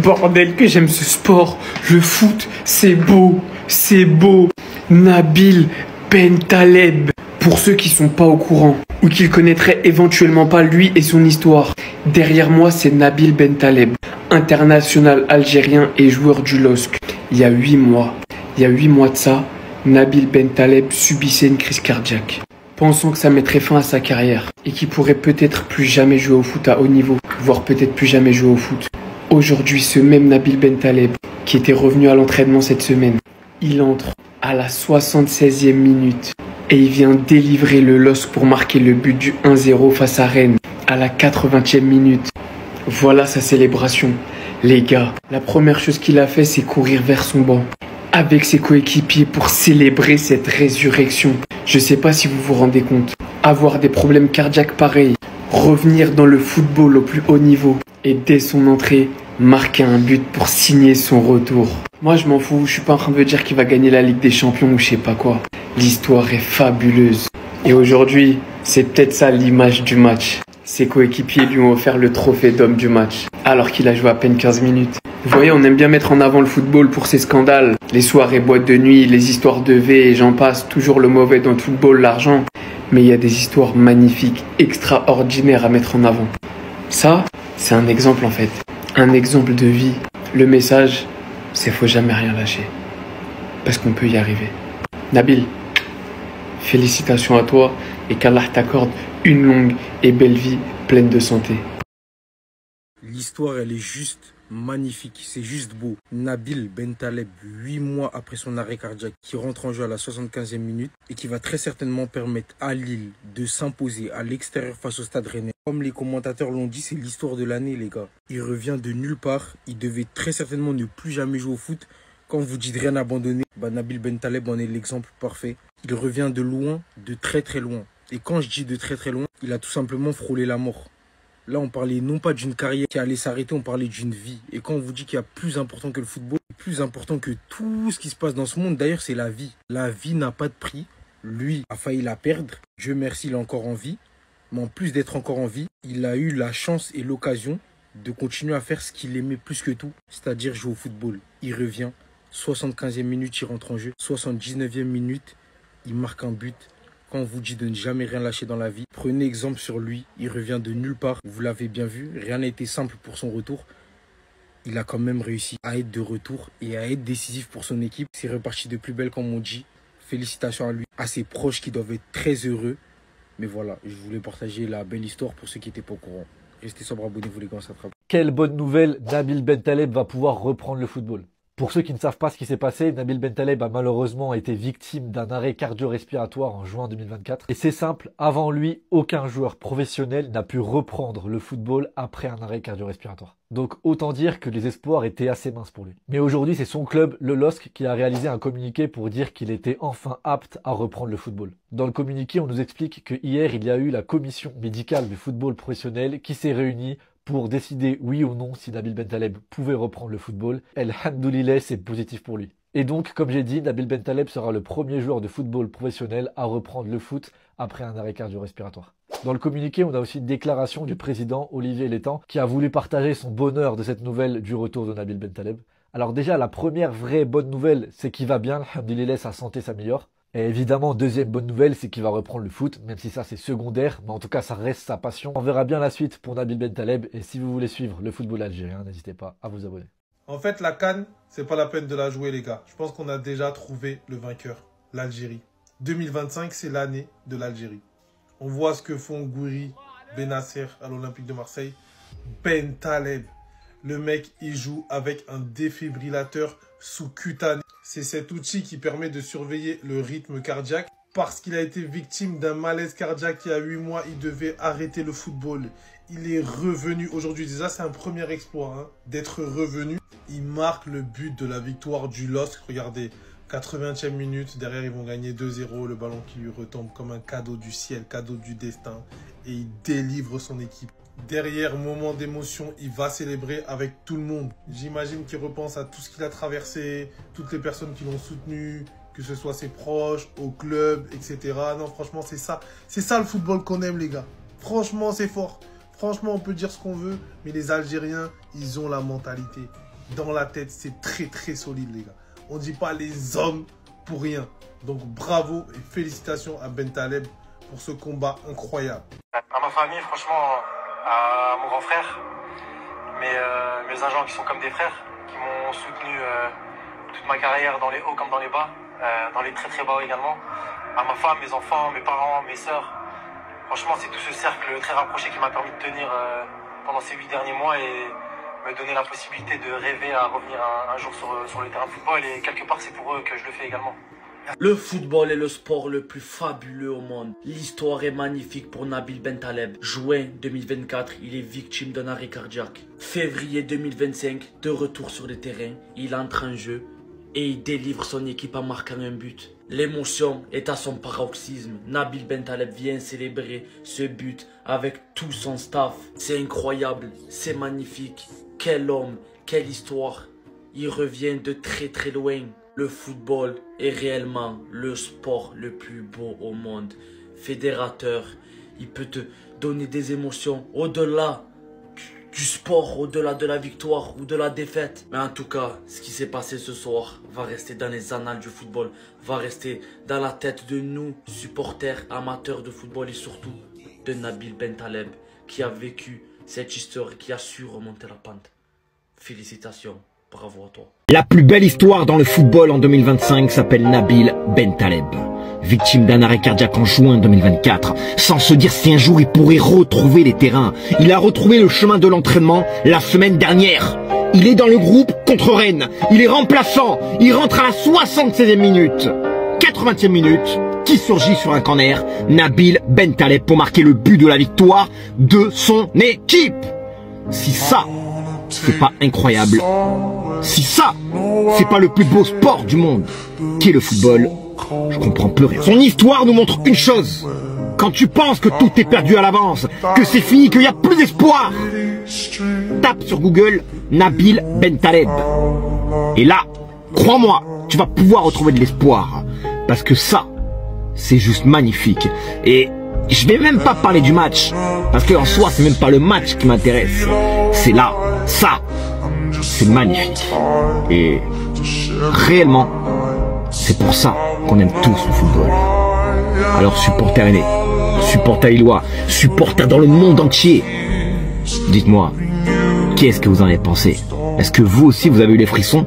Bordel que j'aime ce sport. Le foot, c'est beau. C'est beau. Nabil Bentaleb. Pour ceux qui sont pas au courant ou qui ne connaîtraient éventuellement pas lui et son histoire. Derrière moi, c'est Nabil Bentaleb, international algérien et joueur du LOSC. Il y a 8 mois de ça, Nabil Bentaleb subissait une crise cardiaque, pensant que ça mettrait fin à sa carrière et qu'il pourrait peut-être plus jamais jouer au foot à haut niveau, voire peut-être plus jamais jouer au foot. Aujourd'hui, ce même Nabil Bentaleb, qui était revenu à l'entraînement cette semaine, il entre à la 76e minute et il vient délivrer le LOSC pour marquer le but du 1-0 face à Rennes à la 80e minute. Voilà sa célébration. Les gars, la première chose qu'il a fait, c'est courir vers son banc avec ses coéquipiers pour célébrer cette résurrection. Je sais pas si vous vous rendez compte. Avoir des problèmes cardiaques pareils, revenir dans le football au plus haut niveau et dès son entrée, marquer un but pour signer son retour. Moi je m'en fous, je suis pas en train de dire qu'il va gagner la Ligue des Champions ou je sais pas quoi. L'histoire est fabuleuse. Et aujourd'hui, c'est peut-être ça l'image du match. Ses coéquipiers lui ont offert le trophée d'homme du match, alors qu'il a joué à peine 15 minutes. Vous voyez, on aime bien mettre en avant le football pour ses scandales. Les soirées boîtes de nuit, les histoires de V et j'en passe. Toujours le mauvais dans le football, l'argent. Mais il y a des histoires magnifiques, extraordinaires à mettre en avant. Ça, c'est un exemple en fait. Un exemple de vie. Le message, c'est faut jamais rien lâcher. Parce qu'on peut y arriver. Nabil, félicitations à toi et qu'Allah t'accorde une longue et belle vie pleine de santé. L'histoire, elle est juste magnifique, c'est juste beau. Nabil Bentaleb, 8 mois après son arrêt cardiaque, qui rentre en jeu à la 75e minute et qui va très certainement permettre à Lille de s'imposer à l'extérieur face au Stade Rennais. Comme les commentateurs l'ont dit, c'est l'histoire de l'année, les gars. Il revient de nulle part, il devait très certainement ne plus jamais jouer au foot. Quand vous dites rien abandonner, Nabil Bentaleb en est l'exemple parfait. Il revient de loin, de très très loin. Et quand je dis de très très loin, il a tout simplement frôlé la mort. Là, on parlait non pas d'une carrière qui allait s'arrêter, on parlait d'une vie. Et quand on vous dit qu'il y a plus important que le football, plus important que tout ce qui se passe dans ce monde, d'ailleurs, c'est la vie. La vie n'a pas de prix. Lui a failli la perdre. Dieu merci, il est encore en vie. Mais en plus d'être encore en vie, il a eu la chance et l'occasion de continuer à faire ce qu'il aimait plus que tout, c'est-à-dire jouer au football. Il revient, 75e minute, il rentre en jeu. 79e minute, il marque un but. Quand on vous dit de ne jamais rien lâcher dans la vie, prenez exemple sur lui. Il revient de nulle part. Vous l'avez bien vu. Rien n'a été simple pour son retour. Il a quand même réussi à être de retour et à être décisif pour son équipe. C'est reparti de plus belle comme on dit. Félicitations à lui, à ses proches qui doivent être très heureux. Mais voilà, je voulais partager la belle histoire pour ceux qui n'étaient pas au courant. Restez sobre, abonnez-vous les gars, ça travaille. Quelle bonne nouvelle, Nabil Bentaleb va pouvoir reprendre le football. Pour ceux qui ne savent pas ce qui s'est passé, Nabil Bentaleb a malheureusement été victime d'un arrêt cardio-respiratoire en juin 2024. Et c'est simple, avant lui, aucun joueur professionnel n'a pu reprendre le football après un arrêt cardio-respiratoire. Donc autant dire que les espoirs étaient assez minces pour lui. Mais aujourd'hui, c'est son club, le LOSC, qui a réalisé un communiqué pour dire qu'il était enfin apte à reprendre le football. Dans le communiqué, on nous explique que hier, il y a eu la commission médicale du football professionnel qui s'est réunie pour décider oui ou non si Nabil Bentaleb pouvait reprendre le football. Elhamdoulilah, c'est positif pour lui. Et donc, comme j'ai dit, Nabil Bentaleb sera le premier joueur de football professionnel à reprendre le foot après un arrêt cardio-respiratoire. Dans le communiqué, on a aussi une déclaration du président Olivier Létang qui a voulu partager son bonheur de cette nouvelle du retour de Nabil Bentaleb. Alors déjà, la première vraie bonne nouvelle, c'est qu'il va bien, alhamdoulilah, sa santé s'améliore. Et évidemment, deuxième bonne nouvelle, c'est qu'il va reprendre le foot, même si ça c'est secondaire, mais en tout cas ça reste sa passion. On verra bien la suite pour Nabil Bentaleb, et si vous voulez suivre le football algérien, n'hésitez pas à vous abonner. En fait, la CAN, c'est pas la peine de la jouer, les gars. Je pense qu'on a déjà trouvé le vainqueur, l'Algérie. 2025, c'est l'année de l'Algérie. On voit ce que font Gouiri, Benasser à l'Olympique de Marseille. Bentaleb, le mec, il joue avec un défibrillateur sous-cutané. C'est cet outil qui permet de surveiller le rythme cardiaque. Parce qu'il a été victime d'un malaise cardiaque il y a 8 mois, il devait arrêter le football. Il est revenu aujourd'hui. Déjà, c'est un premier exploit d'être revenu. Il marque le but de la victoire du LOSC. Regardez, 80e minute. Derrière, ils vont gagner 2-0. Le ballon qui lui retombe comme un cadeau du ciel, cadeau du destin. Et il délivre son équipe. Derrière, moment d'émotion, il va célébrer avec tout le monde. J'imagine qu'il repense à tout ce qu'il a traversé, toutes les personnes qui l'ont soutenu, que ce soit ses proches, au club, etc. Non, franchement, c'est ça. C'est ça le football qu'on aime, les gars. Franchement, c'est fort. Franchement, on peut dire ce qu'on veut, mais les Algériens, ils ont la mentalité. Dans la tête, c'est très très solide, les gars. On ne dit pas les hommes pour rien. Donc bravo et félicitations à Bentaleb pour ce combat incroyable. À ma famille, franchement, à mon grand frère, mes agents qui sont comme des frères, qui m'ont soutenu toute ma carrière dans les hauts comme dans les bas, dans les très très bas également. À ma femme, mes enfants, mes parents, mes sœurs. Franchement, c'est tout ce cercle très rapproché qui m'a permis de tenir pendant ces 8 derniers mois et me donner la possibilité de rêver à revenir un jour sur le terrain de football. Et quelque part, c'est pour eux que je le fais également. Le football est le sport le plus fabuleux au monde. L'histoire est magnifique pour Nabil Bentaleb. Juin 2024, il est victime d'un arrêt cardiaque. Février 2025, de retour sur le terrain, il entre en jeu et il délivre son équipe en marquant un but. L'émotion est à son paroxysme. Nabil Bentaleb vient célébrer ce but avec tout son staff. C'est incroyable, c'est magnifique. Quel homme, quelle histoire. Il revient de très très loin. Le football est réellement le sport le plus beau au monde. Fédérateur, il peut te donner des émotions au-delà du sport, au-delà de la victoire ou de la défaite. Mais en tout cas, ce qui s'est passé ce soir va rester dans les annales du football, va rester dans la tête de nous, supporters, amateurs de football et surtout de Nabil Bentaleb qui a vécu cette histoire et qui a su remonter la pente. Félicitations, bravo à toi. La plus belle histoire dans le football en 2025 s'appelle Nabil Bentaleb. Victime d'un arrêt cardiaque en juin 2024, sans se dire si un jour il pourrait retrouver les terrains. Il a retrouvé le chemin de l'entraînement la semaine dernière. Il est dans le groupe contre Rennes. Il est remplaçant. Il rentre à la 76e minute. 80e minute, qui surgit sur un corner. Nabil Bentaleb pour marquer le but de la victoire de son équipe. Si ça, c'est pas incroyable. Si ça, c'est pas le plus beau sport du monde, qui est le football, je comprends plus rien. Son histoire nous montre une chose. Quand tu penses que tout est perdu à l'avance, que c'est fini, qu'il n'y a plus d'espoir, tape sur Google Nabil Bentaleb. Et là, crois-moi, tu vas pouvoir retrouver de l'espoir. Parce que ça, c'est juste magnifique. Et je vais même pas parler du match. Parce qu'en soi, c'est même pas le match qui m'intéresse. C'est là, ça. C'est magnifique. Et réellement, c'est pour ça qu'on aime tous le football. Alors supporters aînés, supporters illois, supporters dans le monde entier, dites-moi, qu'est-ce que vous en avez pensé? Est-ce que vous aussi vous avez eu les frissons?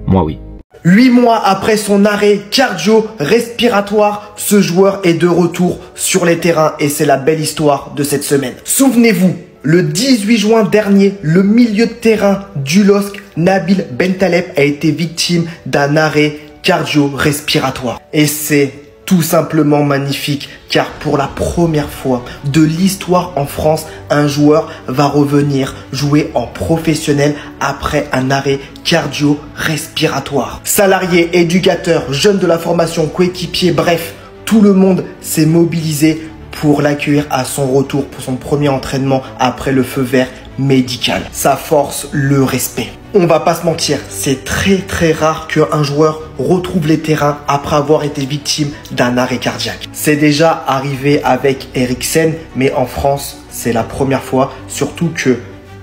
Moi oui. 8 mois après son arrêt cardio-respiratoire, ce joueur est de retour sur les terrains et c'est la belle histoire de cette semaine. Souvenez-vous, le 18 juin dernier, le milieu de terrain du LOSC, Nabil Bentaleb, a été victime d'un arrêt cardio-respiratoire. Et c'est tout simplement magnifique car pour la première fois de l'histoire en France, un joueur va revenir jouer en professionnel après un arrêt cardio-respiratoire. Salariés, éducateurs, jeunes de la formation, coéquipiers, bref, tout le monde s'est mobilisé pour l'accueillir à son retour pour son premier entraînement après le feu vert médical. Ça force le respect. On va pas se mentir, c'est très rare qu'un joueur retrouve les terrains après avoir été victime d'un arrêt cardiaque. C'est déjà arrivé avec Eriksen, mais en France, c'est la première fois, surtout que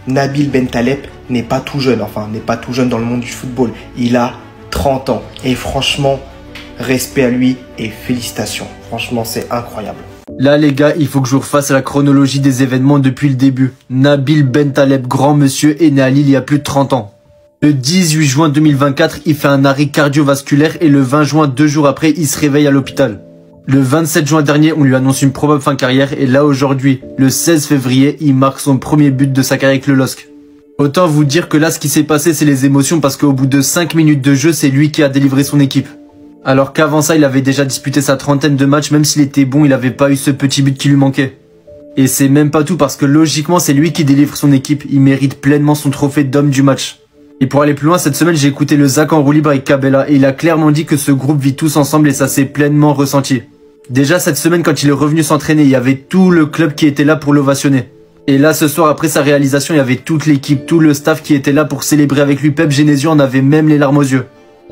Nabil Bentaleb n'est pas tout jeune, enfin n'est pas tout jeune dans le monde du football. Il a 30 ans et franchement, respect à lui et félicitations. Franchement, c'est incroyable. Là les gars, il faut que je vous refasse la chronologie des événements depuis le début. Nabil Bentaleb, grand monsieur, est né à Lille il y a plus de 30 ans. Le 18 juin 2024, il fait un arrêt cardiovasculaire et le 20 juin, 2 jours après, il se réveille à l'hôpital. Le 27 juin dernier, on lui annonce une probable fin de carrière et là aujourd'hui, le 16 février, il marque son premier but de sa carrière avec le LOSC. Autant vous dire que là, ce qui s'est passé, c'est les émotions parce qu'au bout de 5 minutes de jeu, c'est lui qui a délivré son équipe. Alors qu'avant ça, il avait déjà disputé sa trentaine de matchs, même s'il était bon, il n'avait pas eu ce petit but qui lui manquait. Et c'est même pas tout parce que logiquement, c'est lui qui délivre son équipe. Il mérite pleinement son trophée d'homme du match. Et pour aller plus loin, cette semaine, j'ai écouté le Zach en roue libre avec Cabella et il a clairement dit que ce groupe vit tous ensemble et ça s'est pleinement ressenti. Déjà cette semaine, quand il est revenu s'entraîner, il y avait tout le club qui était là pour l'ovationner. Et là, ce soir, après sa réalisation, il y avait toute l'équipe, tout le staff qui était là pour célébrer avec lui. Pep Genesio en avait même les larmes aux yeux.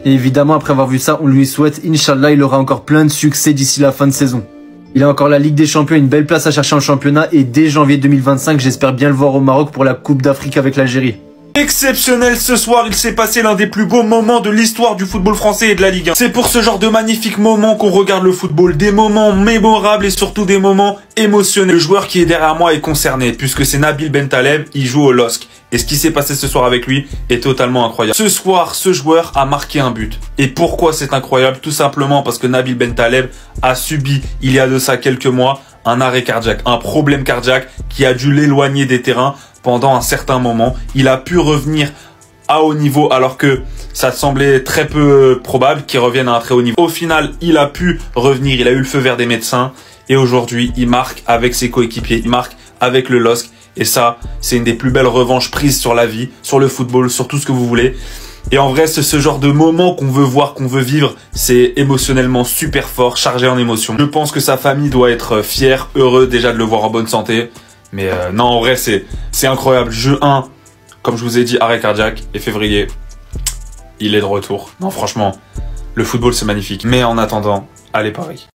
Et évidemment, après avoir vu ça, on lui souhaite, Inch'Allah, il aura encore plein de succès d'ici la fin de saison. Il a encore la Ligue des Champions, une belle place à chercher en championnat et dès janvier 2025, j'espère bien le voir au Maroc pour la Coupe d'Afrique avec l'Algérie. Exceptionnel ce soir, il s'est passé l'un des plus beaux moments de l'histoire du football français et de la Ligue 1. C'est pour ce genre de magnifiques moments qu'on regarde le football, des moments mémorables et surtout des moments émotionnels. Le joueur qui est derrière moi est concerné puisque c'est Nabil Bentaleb, il joue au LOSC. Et ce qui s'est passé ce soir avec lui est totalement incroyable. Ce soir, ce joueur a marqué un but. Et pourquoi c'est incroyable? Tout simplement parce que Nabil Bentaleb a subi, il y a de ça quelques mois, un arrêt cardiaque, un problème cardiaque qui a dû l'éloigner des terrains pendant un certain moment. Il a pu revenir à haut niveau alors que ça semblait très peu probable qu'il revienne à un très haut niveau. Au final, il a pu revenir, il a eu le feu vert des médecins et aujourd'hui, il marque avec ses coéquipiers, il marque avec le LOSC. Et ça, c'est une des plus belles revanches prises sur la vie, sur le football, sur tout ce que vous voulez. Et en vrai, c'est ce genre de moment qu'on veut voir, qu'on veut vivre. C'est émotionnellement super fort, chargé en émotions. Je pense que sa famille doit être fière, heureux déjà de le voir en bonne santé. Mais non, en vrai, c'est incroyable. Jeu 1, comme je vous ai dit, arrêt cardiaque. Et février, il est de retour. Non, franchement, le football, c'est magnifique. Mais en attendant, allez Paris.